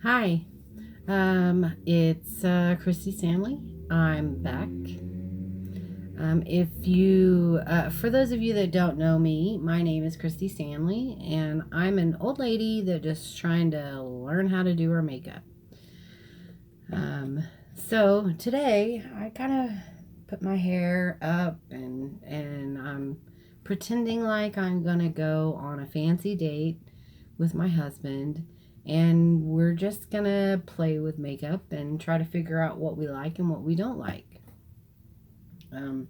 Hi, it's Christy Stanley. I'm back. If you, for those of you that don't know me, my name is Christy Stanley, and I'm an old lady that just trying to learn how to do her makeup. Um, so today I kind of put my hair up and I'm pretending like I'm gonna go on a fancy date with my husband, and we're just gonna play with makeup and try to figure out what we like and what we don't like. Um,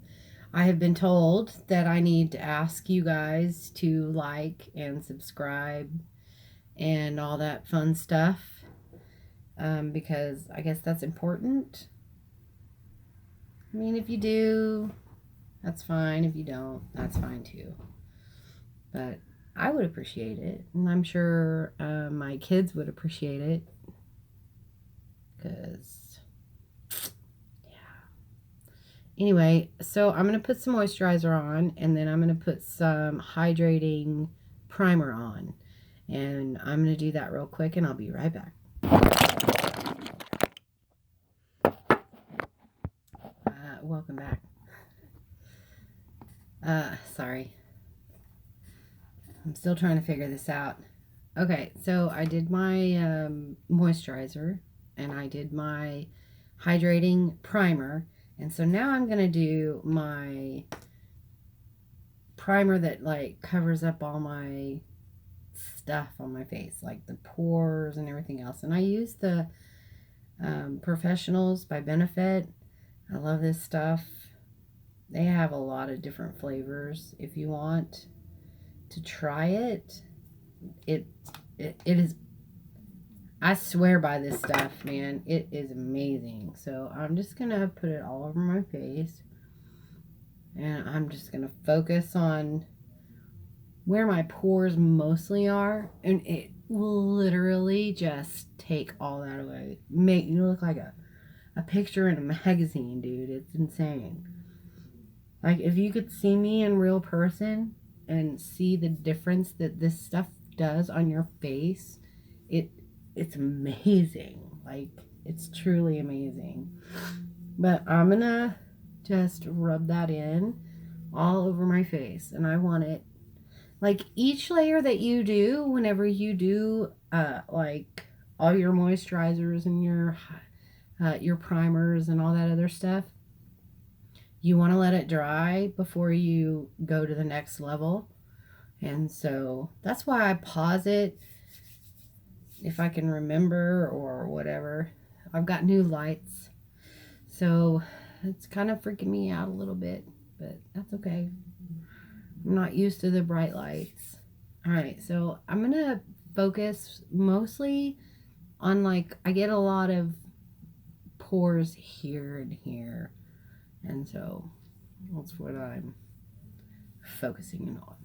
I have been told that I need to ask you guys to like and subscribe and all that fun stuff, because I guess that's important. I mean, if you do, that's fine. If you don't, that's fine too. But I would appreciate it, and I'm sure my kids would appreciate it because, yeah. Anyway, so I'm going to put some moisturizer on, and then I'm going to put some hydrating primer on. And I'm going to do that real quick, and I'll be right back. Welcome back. Sorry. I'm still trying to figure this out. Okay, so I did my moisturizer, and I did my hydrating primer. And so now I'm going to do my primer that like covers up all my stuff on my face, like the pores and everything else. And I use the Professionals by Benefit. I love this stuff. They have a lot of different flavors. If you want to try it, it it is, I swear by this stuff, man. It is amazing. So I'm just gonna put it all over my face, and I'm just gonna focus on where my pores mostly are, and it will literally just take all that away. Make you look like a picture in a magazine, dude. It's insane. Like, if you could see me in real person and see the difference that this stuff does on your face, it it's amazing. Like, it's truly amazing. But I'm gonna just rub that in all over my face, and I want it like each layer that you do whenever you do like all your moisturizers and your primers and all that other stuff. You want to let it dry before you go to the next level. And so that's why I pause it if I can remember or whatever. I've got new lights, so it's kind of freaking me out a little bit, but that's okay. I'm not used to the bright lights. All right, so I'm going to focus mostly on, like, I get a lot of pores here and here. And so that's what I'm focusing on.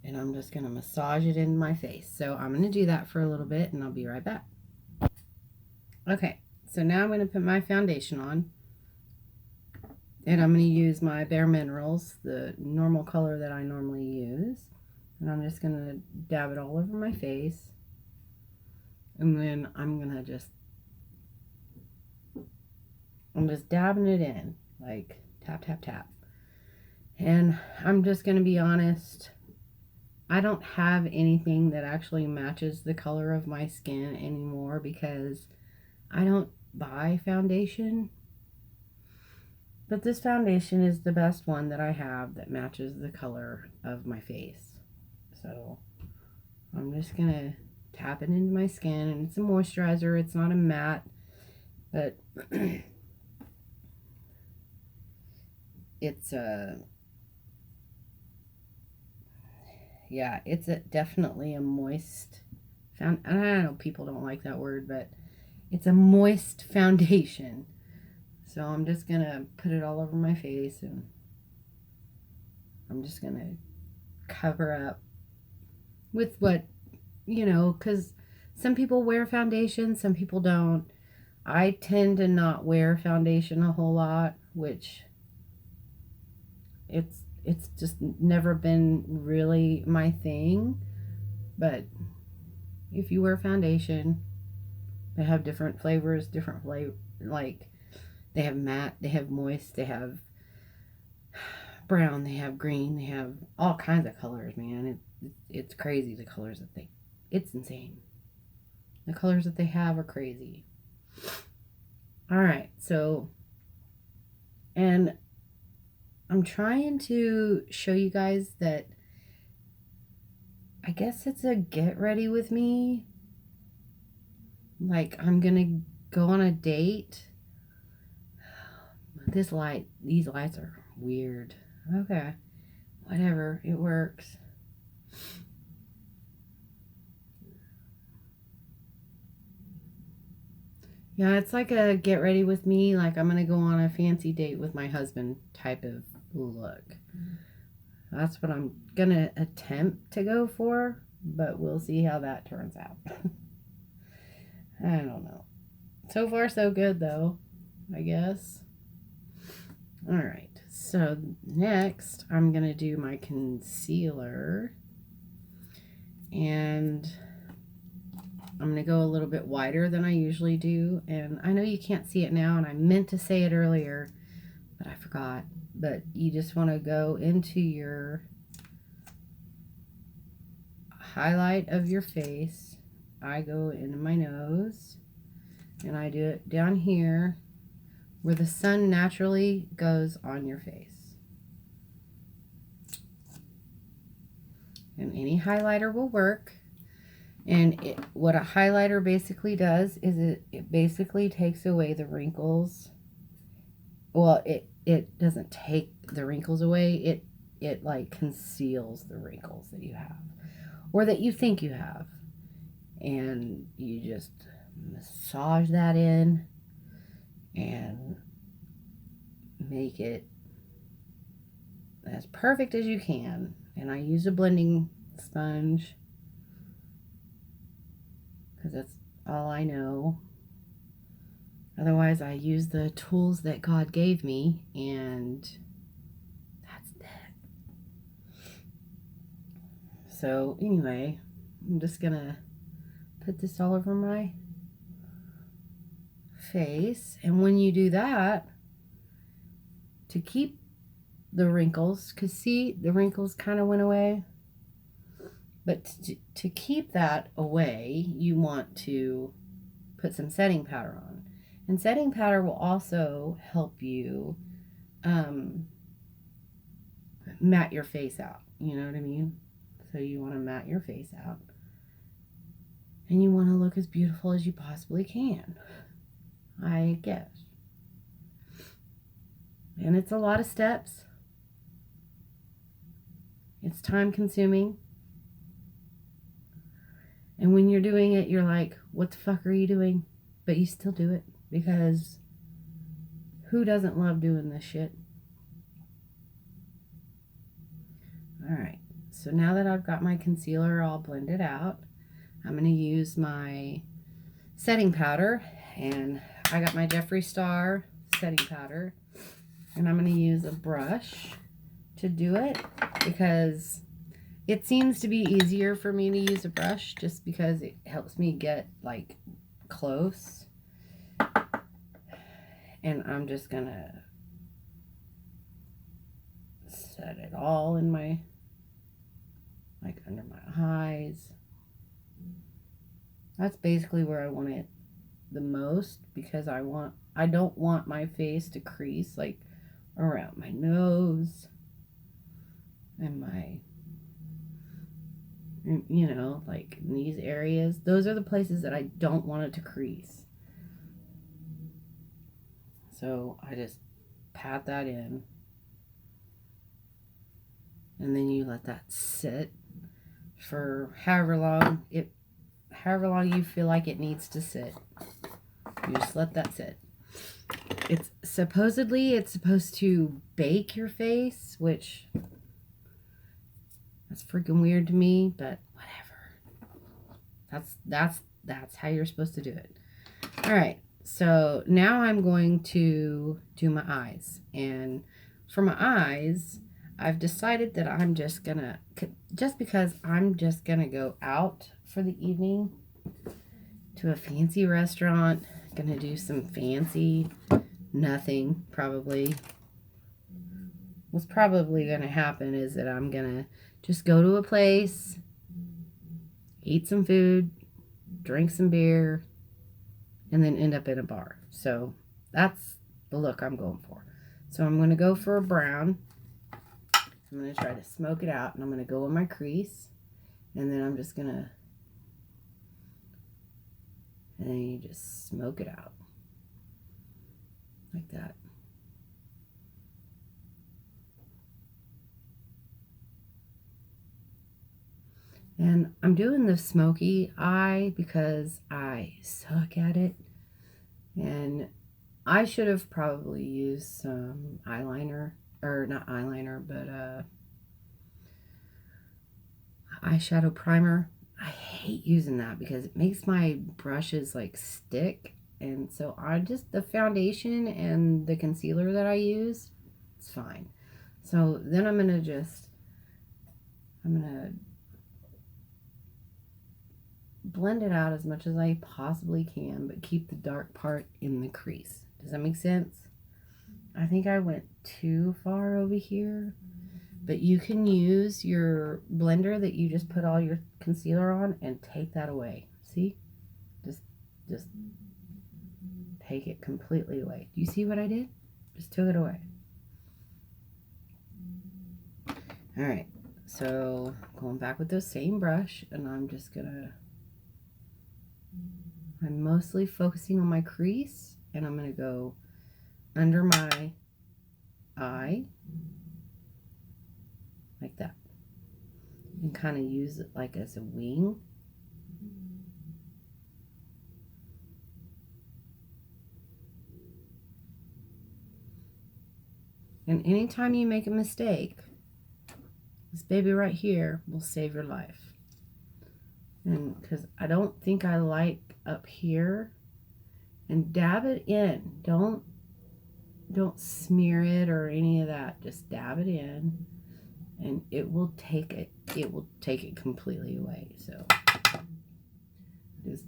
And I'm just going to massage it in my face. So I'm going to do that for a little bit, and I'll be right back. Okay, so now I'm going to put my foundation on. And I'm going to use my Bare Minerals, the normal color that I normally use. And I'm just going to dab it all over my face. And then I'm just dabbing it in, like tap, tap, tap. And I'm just going to be honest, I don't have anything that actually matches the color of my skin anymore because I don't buy foundation. But this foundation is the best one that I have that matches the color of my face. So I'm just going to tap it into my skin, and it's a moisturizer. It's not a matte, but it's definitely a moist found. I don't know, people don't like that word, but it's a moist foundation. So I'm just gonna put it all over my face, and I'm just gonna cover up with what, because some people wear foundation, some people don't. I tend to not wear foundation a whole lot, which it's just never been really my thing. But if you wear foundation. They have different flavors, like they have matte, they have moist, they have brown, they have green, they have all kinds of colors, man. It's crazy, the colors that it's insane. The colors that they have are crazy. All right, so, and I'm trying to show you guys that I guess it's a get ready with me. Like, I'm gonna go on a date. These lights are weird. Okay, whatever, it works. Yeah, it's like a get ready with me, like I'm gonna go on a fancy date with my husband type of look. That's what I'm gonna attempt to go for, but we'll see how that turns out. I don't know. So far, so good, though, I guess. All right, so next I'm gonna do my concealer, and I'm gonna go a little bit wider than I usually do, and I know you can't see it now, and I meant to say it earlier, but I forgot. But you just want to go into your highlight of your face. I go into my nose, and I do it down here where the sun naturally goes on your face. And any highlighter will work. And what a highlighter basically does is it basically takes away the wrinkles. Well, it doesn't take the wrinkles away. It like conceals the wrinkles that you have or that you think you have. And you just massage that in and make it as perfect as you can. And I use a blending sponge because that's all I know. Otherwise, I use the tools that God gave me, and that's that. So anyway, I'm just gonna put this all over my face. And when you do that, to keep the wrinkles, because see, the wrinkles kind of went away. But to keep that away, you want to put some setting powder on. And setting powder will also help you matte your face out. You know what I mean? So you want to matte your face out. And you want to look as beautiful as you possibly can, I guess. And it's a lot of steps. It's time consuming. And when you're doing it, you're like, what the fuck are you doing? But you still do it because who doesn't love doing this shit? All right. So now that I've got my concealer all blended out, I'm going to use my setting powder. And I got my Jeffree Star setting powder. And I'm going to use a brush to do it because it seems to be easier for me to use a brush just because it helps me get like close. And I'm just going to set it all in my, like under my eyes. That's basically where I want it the most because I don't want my face to crease like around my nose and my, you know, like in these areas. Those are the places that I don't want it to crease. So I just pat that in. And then you let that sit for however long you feel like it needs to sit. You just let that sit. It's supposed to bake your face, which that's freaking weird to me, but whatever. That's how you're supposed to do it. All right. So now I'm going to do my eyes. And for my eyes, I've decided that I'm just because I'm just gonna go out for the evening, to a fancy restaurant. Gonna do some fancy, nothing probably. What's probably gonna happen is that I'm gonna just go to a place, eat some food, drink some beer, and then end up in a bar. So that's the look I'm going for. So I'm going to go for a brown. I'm going to try to smoke it out, and I'm going to go in my crease, and then I'm just going to, and then you just smoke it out like that. And I'm doing the Smokey Eye because I suck at it, and I should have probably used some eyeliner, or not eyeliner, but eyeshadow primer. I hate using that because it makes my brushes like stick, and so I just, the foundation and the concealer that I use, it's fine. So then I'm gonna blend it out as much as I possibly can, but keep the dark part in the crease. Does that make sense? I think I went too far over here, but you can use your blender that you just put all your concealer on and take that away. See? Just take it completely away. Do you see what I did? Just took it away. All right, so going back with the same brush, and I'm mostly focusing on my crease, and I'm going to go under my eye like that, and kind of use it like as a wing. And anytime you make a mistake, this baby right here will save your life. And because I don't think I like up here, and dab it in. Don't smear it or any of that. Just dab it in, and it will take it completely away. So just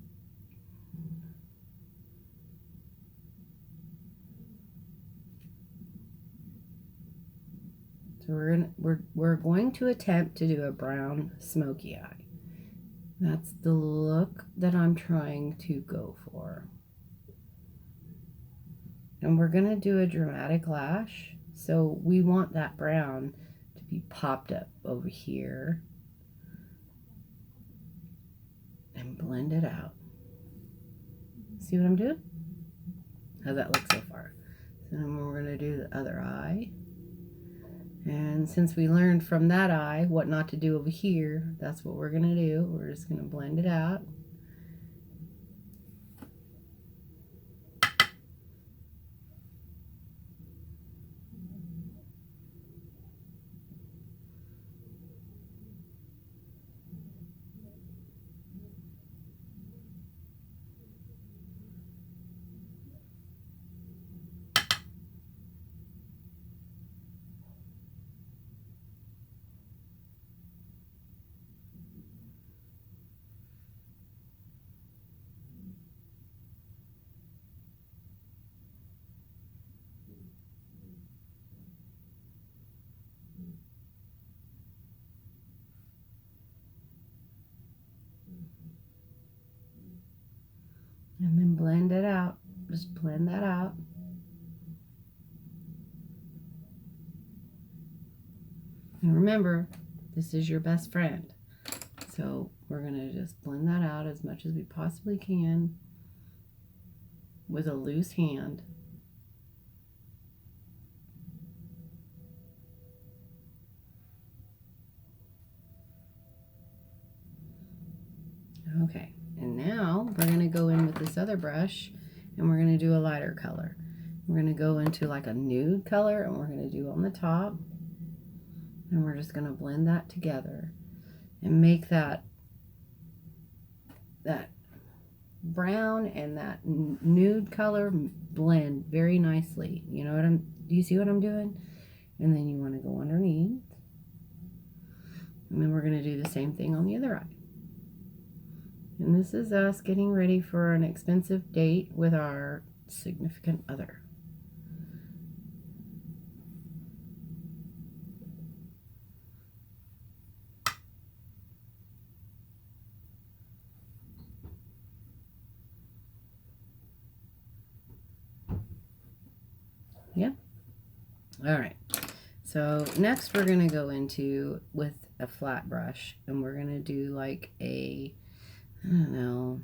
we're going to attempt to do a brown smoky eye. That's the look that I'm trying to go for. And we're going to do a dramatic lash. So we want that brown to be popped up over here. And blend it out. See what I'm doing? How's that look so far? So then we're going to do the other eye. And since we learned from that eye what not to do over here, that's what we're going to do. We're just going to blend it out. And then blend it out. Just blend that out. And remember, this is your best friend. So we're going to just blend that out as much as we possibly can with a loose hand. Okay, and now we're going to go in with this other brush, and we're going to do a lighter color. We're going to go into like a nude color, and we're going to do on the top, and we're just going to blend that together and make that brown and that nude color blend very nicely. You know what do you see what I'm doing? And then you want to go underneath, and then we're going to do the same thing on the other eye. And this is us getting ready for an expensive date with our significant other. Yep. All right. So next we're going to go into with a flat brush, and we're going to do like a, I don't know,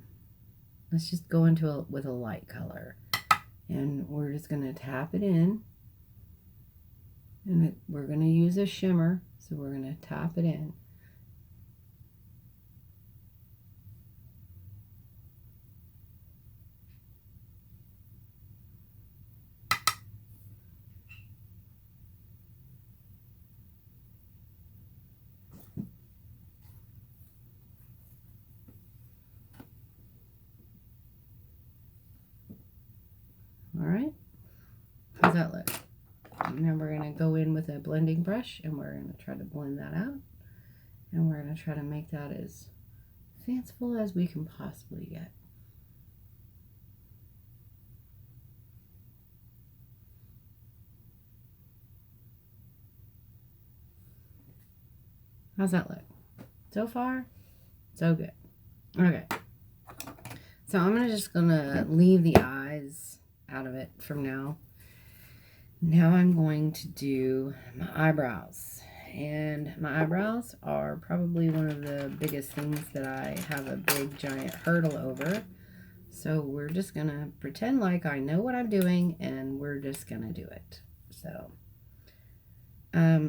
let's just go into with a light color, and we're just going to tap it in, and we're going to use a shimmer, so we're going to tap it in. All right, how's that look? And then we're going to go in with a blending brush, and we're going to try to blend that out, and we're going to try to make that as fanciful as we can possibly get. How's that look? So far, so good. Okay, so I'm just gonna leave the eyes out of it from now. Now I'm going to do my eyebrows, and my eyebrows are probably one of the biggest things that I have a big giant hurdle over. So we're just gonna pretend like I know what I'm doing, and we're just gonna do it. So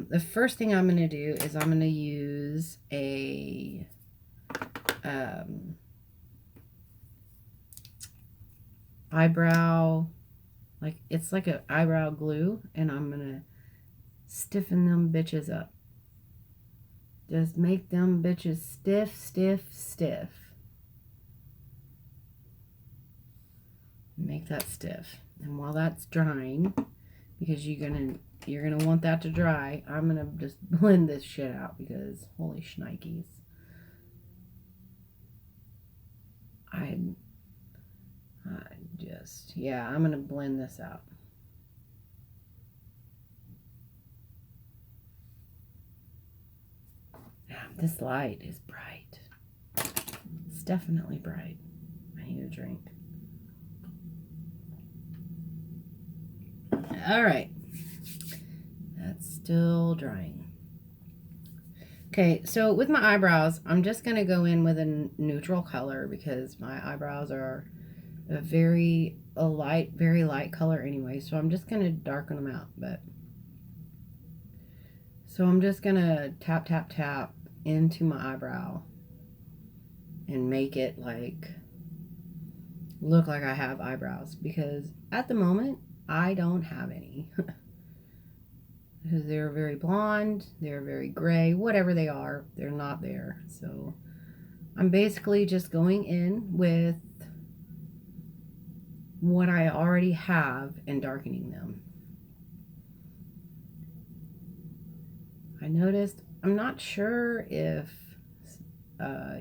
the first thing I'm going to do is I'm going to use a eyebrow, like it's like an eyebrow glue, and I'm going to stiffen them bitches up. Just make them bitches stiff, stiff, stiff. Make that stiff. And while that's drying, because you're gonna want that to dry, I'm gonna just blend this shit out, because holy shnikes. I'm gonna blend this out. This light is bright. It's definitely bright. I need a drink. All right. That's still drying. Okay, so with my eyebrows, I'm just going to go in with a neutral color, because my eyebrows are a very light color anyway. So I'm just going to darken them out. So I'm just going to tap, tap, tap into my eyebrow and make it like look like I have eyebrows, because at the moment I don't have any. Because they're very blonde, they're very gray, whatever they are, they're not there. So I'm basically just going in with what I already have and darkening them. I noticed, I'm not sure if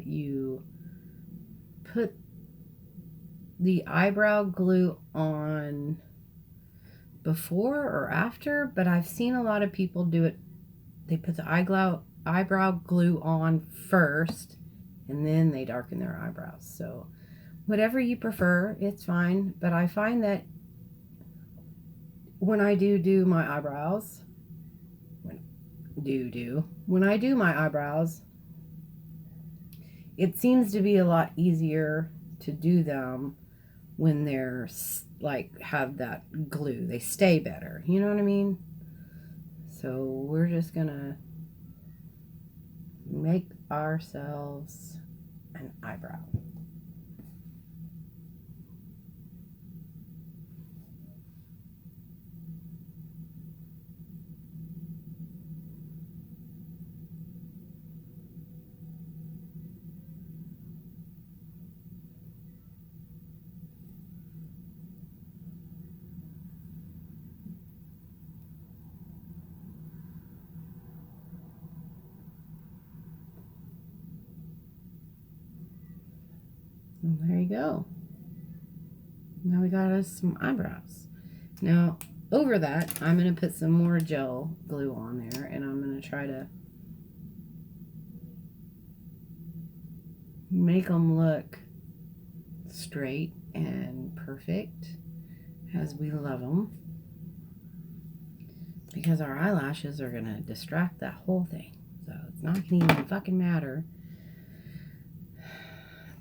you put the eyebrow glue on before or after, but I've seen a lot of people do it. They put the eyebrow glue on first, and then they darken their eyebrows. So whatever you prefer, it's fine. But I find that when I do my eyebrows, when I do my eyebrows, it seems to be a lot easier to do them when they're like have that glue. They stay better, you know what I mean? So we're just gonna make ourselves an eyebrow. And there you go. Now we got us some eyebrows. Now, over that, I'm going to put some more gel glue on there, and I'm going to try to make them look straight and perfect as we love them, because our eyelashes are going to distract that whole thing. So it's not going to even fucking matter.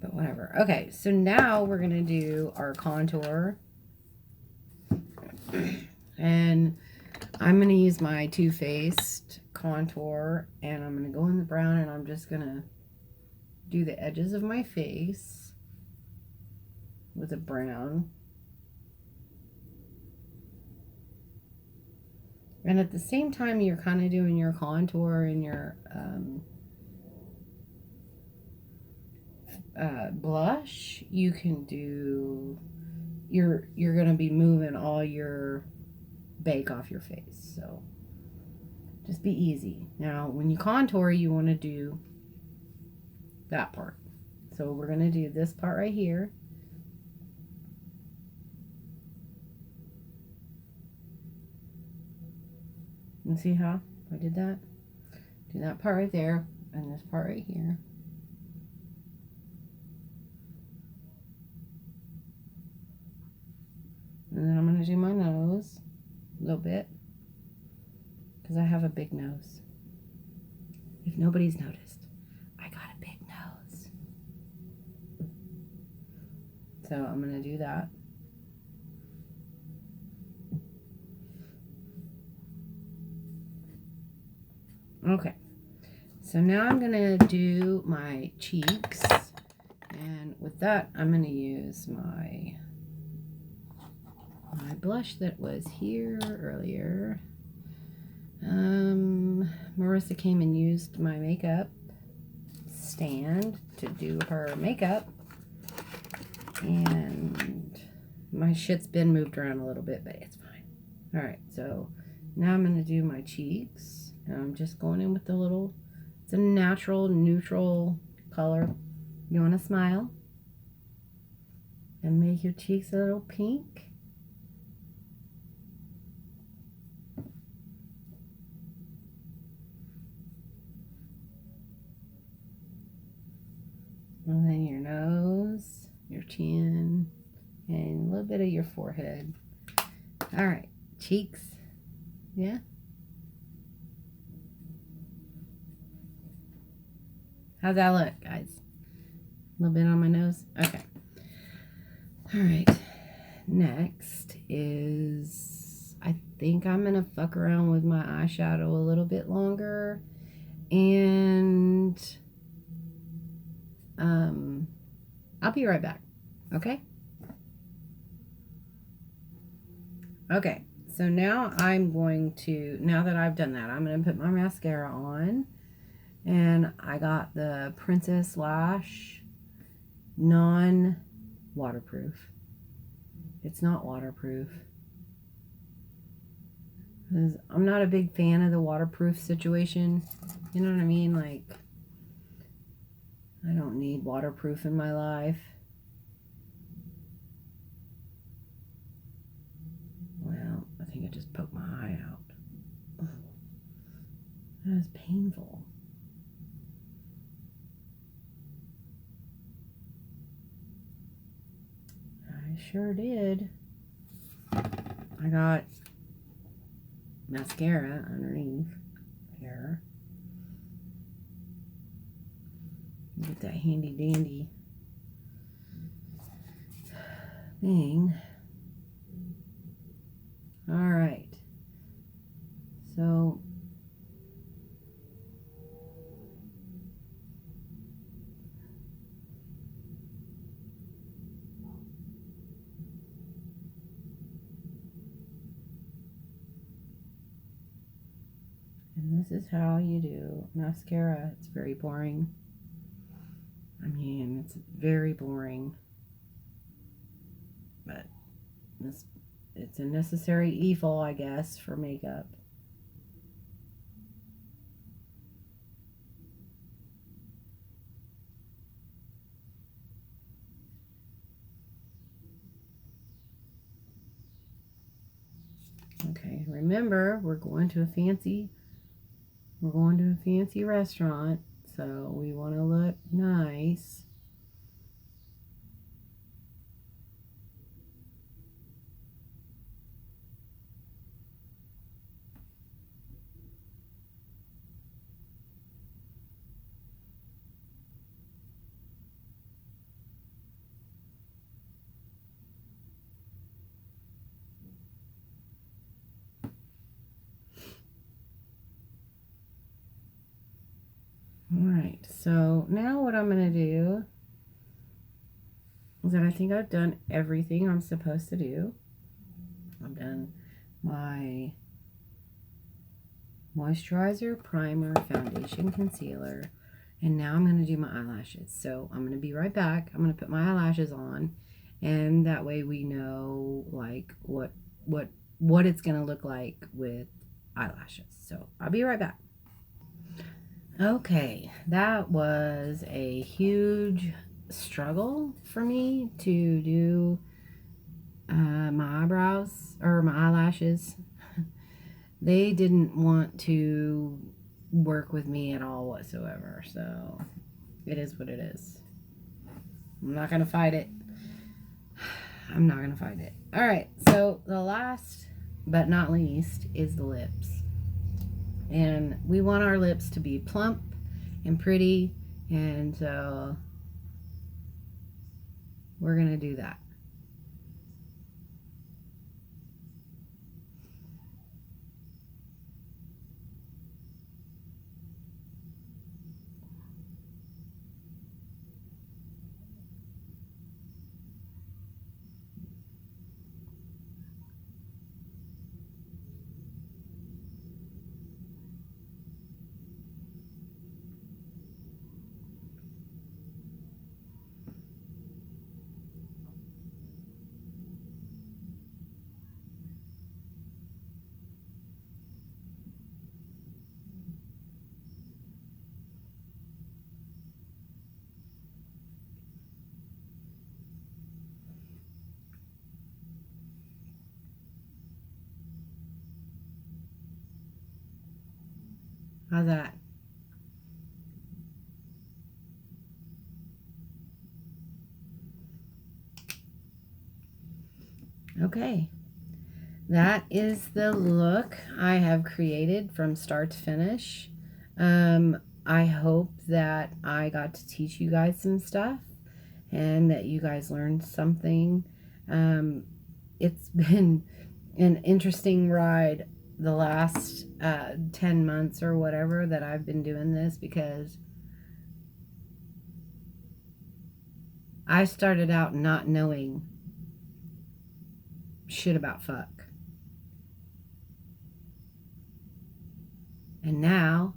But whatever. Okay, so now we're going to do our contour. And I'm going to use my Too Faced contour, and I'm going to go in the brown, and I'm just going to do the edges of my face with a brown. And at the same time you're kind of doing your contour and your blush, you can do, you're going to be moving all your bake off your face. So just be easy. Now when you contour, you want to do that part. So we're going to do this part right here. And see how I did that? Do that part right there and this part right here. And then I'm going to do my nose a little bit, because I have a big nose. If nobody's noticed, I got a big nose. So I'm going to do that. Okay, so now I'm going to do my cheeks, and with that I'm going to use my blush that was here earlier. Marissa came and used my makeup stand to do her makeup, and my shit's been moved around a little bit, but it's fine. Alright, so now I'm going to do my cheeks. And I'm just going in with the little, it's a natural, neutral color. You want to smile and make your cheeks a little pink. And then your nose, your chin, and a little bit of your forehead. All right, cheeks. Yeah. How's that look, guys? A little bit on my nose? Okay. All right. Next is, I think I'm going to fuck around with my eyeshadow a little bit longer. And I'll be right back. Okay? Okay. So now I'm going to, now that I've done that, I'm going to put my mascara on. And I got the Princess Lash non-waterproof. It's not waterproof. Because I'm not a big fan of the waterproof situation. You know what I mean? Like, I don't need waterproof in my life. Well, I think I just poked my eye out. Ugh. That was painful. I sure did. I got mascara underneath here. Get that handy dandy thing. All right. So and this is how you do mascara. It's very boring. I mean, it's very boring. But it's a necessary evil, I guess, for makeup. remember, we're going to a fancy restaurant, so we want to look nice. Alright, so now what I'm going to do is that I think I've done everything I'm supposed to do. I've done my moisturizer, primer, foundation, concealer, and now I'm going to do my eyelashes. So I'm going to be right back. I'm going to put my eyelashes on, and that way we know like what it's going to look like with eyelashes. So I'll be right back. Okay, that was a huge struggle for me to do my eyebrows or my eyelashes. They didn't want to work with me at all whatsoever, so it is what it is. I'm not gonna fight it. I'm not gonna fight it. All right, so the last but not least is the lips. And we want our lips to be plump and pretty, and so we're going to do that. How's that? Okay, that is the look I have created from start to finish. I hope that I got to teach you guys some stuff and that you guys learned something. It's been an interesting ride the last 10 months or whatever that I've been doing this, because I started out not knowing shit about fuck. And now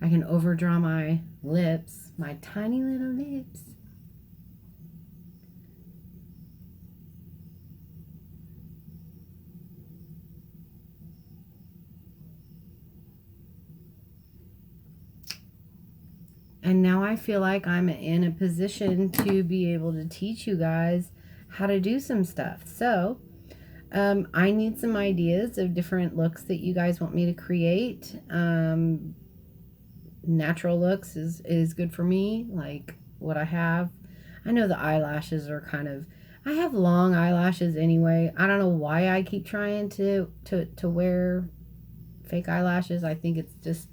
I can overdraw my lips, my tiny little lips. And now I feel like I'm in a position to be able to teach you guys how to do some stuff. So I need some ideas of different looks that you guys want me to create. Natural looks is good for me, like what I have. I know the eyelashes are kind of, I have long eyelashes anyway. I don't know why I keep trying to wear fake eyelashes. I think it's just,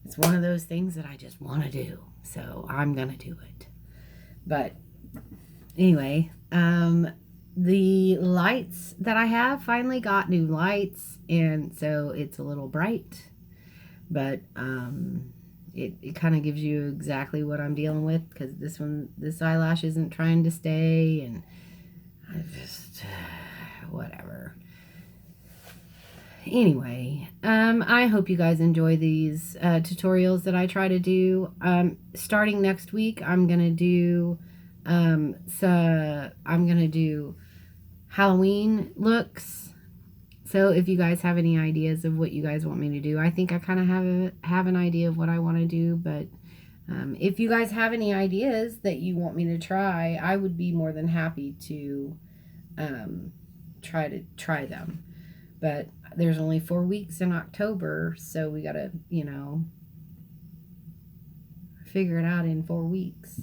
it's one of those things that I just want to do. So I'm going to do it. But anyway, the lights that I have finally got new lights, and so it's a little bright, but it kind of gives you exactly what I'm dealing with, because this eyelash isn't trying to stay, and I just whatever. Anyway, I hope you guys enjoy these tutorials that I try to do. Starting next week, I'm gonna do Halloween looks. So if you guys have any ideas of what you guys want me to do, I think I kind of have an idea of what I want to do. But if you guys have any ideas that you want me to try, I would be more than happy to try them. But there's only 4 weeks in October, so we got to, you know, figure it out in 4 weeks.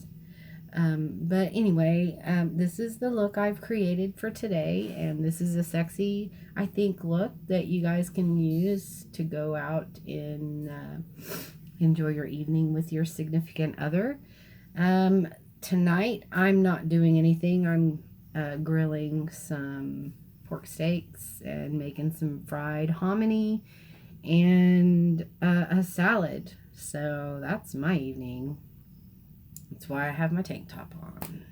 But anyway, this is the look I've created for today, and this is a sexy, I think, look that you guys can use to go out and enjoy your evening with your significant other. Tonight, I'm not doing anything. I'm grilling some pork steaks and making some fried hominy and a salad. So that's my evening. That's why I have my tank top on.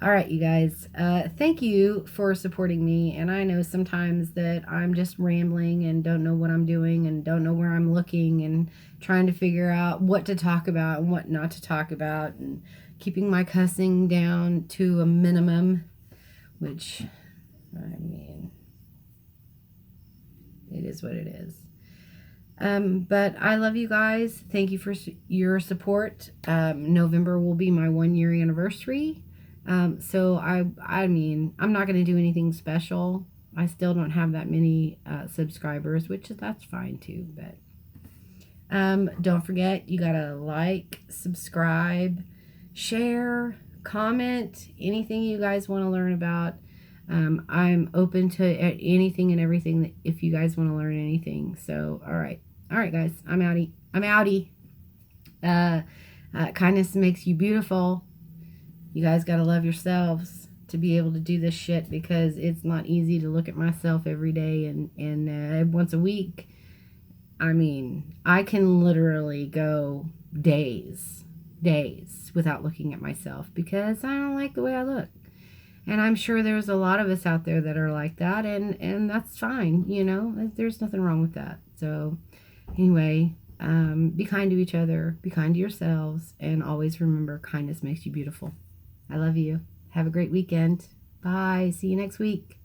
All right, you guys. Thank you for supporting me. And I know sometimes that I'm just rambling and don't know what I'm doing and don't know where I'm looking and trying to figure out what to talk about and what not to talk about and keeping my cussing down to a minimum, which, I mean, it is what it is. But I love you guys. Thank you for your support. November will be my 1-year anniversary. So I mean, I'm not going to do anything special. I still don't have that many subscribers, which that's fine too. But don't forget, you got to like, subscribe, share, comment, anything you guys want to learn about. I'm open to anything and everything if you guys want to learn anything. So, all right, guys, I'm outie. Kindness makes you beautiful. You guys got to love yourselves to be able to do this shit, because it's not easy to look at myself every day and once a week. I mean, I can literally go days without looking at myself because I don't like the way I look. And I'm sure there's a lot of us out there that are like that, and that's fine, you know. There's nothing wrong with that. So, anyway, be kind to each other, be kind to yourselves, and always remember, kindness makes you beautiful. I love you. Have a great weekend. Bye. See you next week.